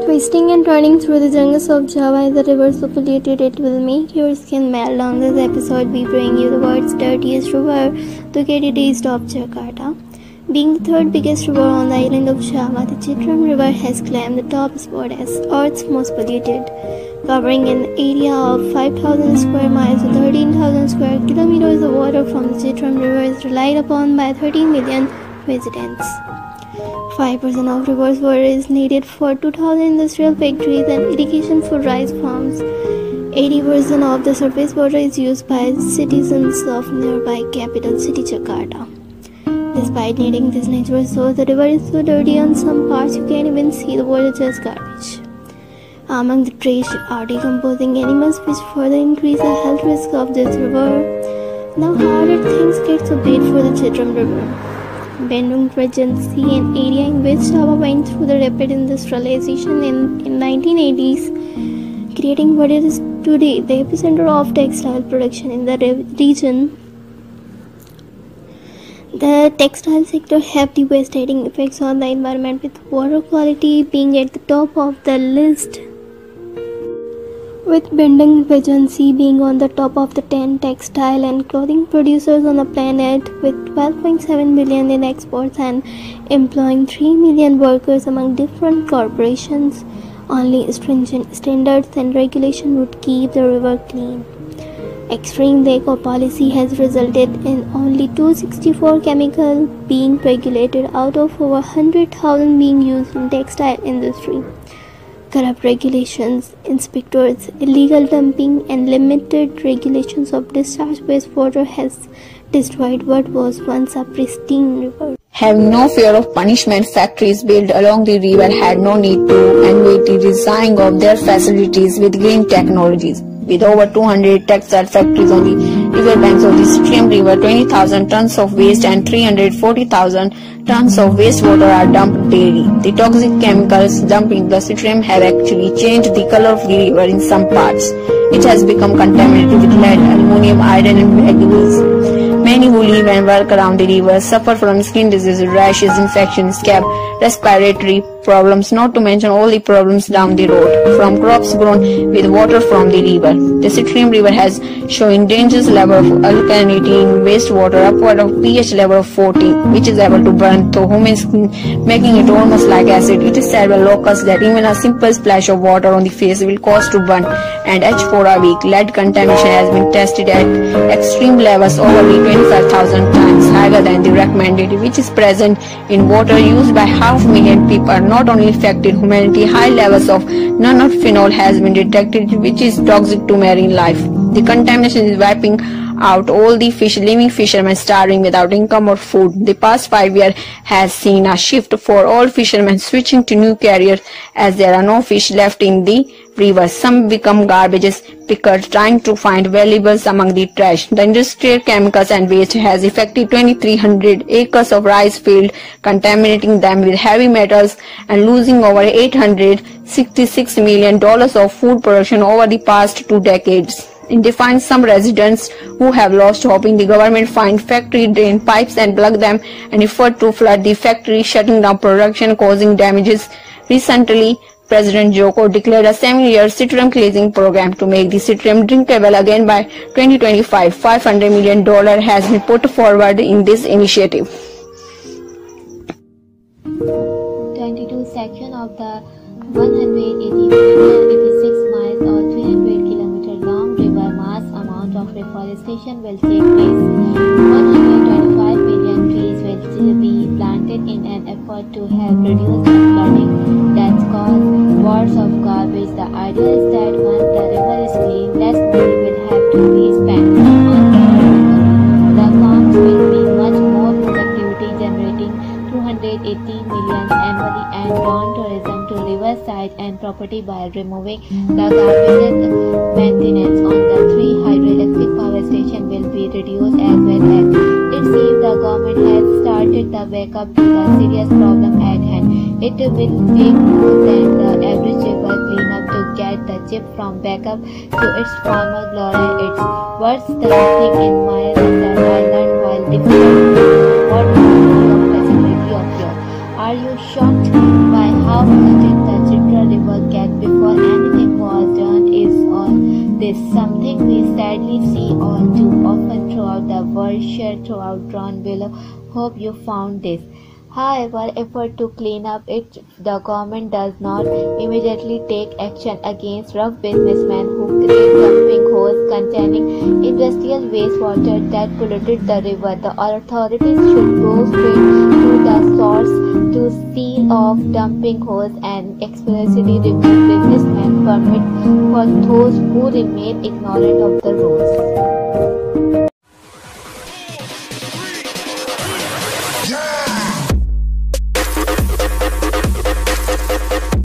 Twisting and turning through the jungles of Java is a river so polluted it will make your skin melt. On this episode, we bring you the world's dirtiest river, the Dirtiest of Jakarta. Being the third biggest river on the island of Java, the Chitram River has claimed the top spot as Earth's most polluted, covering an area of 5,000 square miles to 13,000 square kilometers. The water from the Chitram River is relied upon by 30 million residents. 5% of river's water is needed for 2,000 industrial factories and irrigation for rice farms. 80% of the surface water is used by citizens of nearby capital city Jakarta. Despite needing this natural source, the river is so dirty on some parts you can't even see the water, just garbage. Among the trash are decomposing animals, which further increase the health risk of this river. Now how did things get so bad for the Chitram River? Bandung Regency, an area in which Java went through the rapid industrialization in 1980s, creating what it is today, the epicenter of textile production in the region. The textile sector have devastating effects on the environment, with water quality being at the top of the list, with Bandung Regency being on the top of the 10 textile and clothing producers on the planet, with 12.7 billion in exports and employing 3 million workers among different corporations. Only stringent standards and regulation would keep the river clean. Extreme lack of policy has resulted in only 264 chemicals being regulated out of over 100,000 being used in textile industry. Corrupt regulations, inspectors, illegal dumping, and limited regulations of discharge wastewater has destroyed what was once a pristine river. Have no fear of punishment. Factories built along the river had no need to innovate the design of their facilities with green technologies. With over 200 textile factories on the river banks of the Chitram River, 20,000 tons of waste and 340,000 tons of wastewater are dumped daily. The toxic chemicals dumped in the Chitram have actually changed the color of the river in some parts. It has become contaminated with lead, aluminum, iron and manganese. Many who live and work around the river suffer from skin diseases, rashes, infections, scab, respiratory problems, not to mention all the problems down the road from crops grown with water from the river. The Chitram River has shown dangerous level of alkalinity in wastewater upward of pH level of 14, which is able to burn through human skin, making it almost like acid. It is said by locals that even a simple splash of water on the face will cause to burn and itch for a week. Lead contamination has been tested at extreme levels over the 25,000 times higher than the recommended, which is present in water used by 500,000 people. Not only affected humanity, high levels of nonylphenol has been detected, which is toxic to marine life. The contamination is wiping out all the living fishermen starving without income or food. The past 5 years has seen a shift for all fishermen switching to new careers as there are no fish left in the river. Some become garbage pickers trying to find valuables among the trash. The industrial chemicals and waste has affected 2,300 acres of rice field, contaminating them with heavy metals and losing over $866 million of food production over the past 2 decades. In defines some residents who have lost hope in the government find factory drain pipes and plug them and effort to flood the factory, shutting down production, causing damages. Recently, President Joko declared a 7-year Chitram cleansing program to make the Chitram drinkable again by 2025. $500 million has been put forward in this initiative. 22 section of the 186 miles or 300 km long river mass amount of reforestation will take place. 125 million trees will still be planted in an effort to help reduce the flooding that's caused wars of garbage. The idea is that once the river is clean, less money will have to be spent on the farms will be much more productivity, generating 280 million annually, and drawn tourism to riverside and property by removing the garbage. Maintenance on the 3 hydroelectric power stations will be reduced as well. As it seems the government has started the backup to the serious problem at hand. It will take more than the average river cleanup to get the chip from backup to its former glory. It's worth the thing in my that I learned while defending what the flexibility of your. Are you shocked by how polluted the Chitram River often throughout the world, shared throughout drawn below. Hope you found this. However, effort to clean up it, the government does not immediately take action against rough businessmen who create dumping holes containing industrial wastewater that polluted the river. The authorities should go straight to the source to seal off dumping holes and explicitly remove businessmen permit for those who remain ignorant of the rules.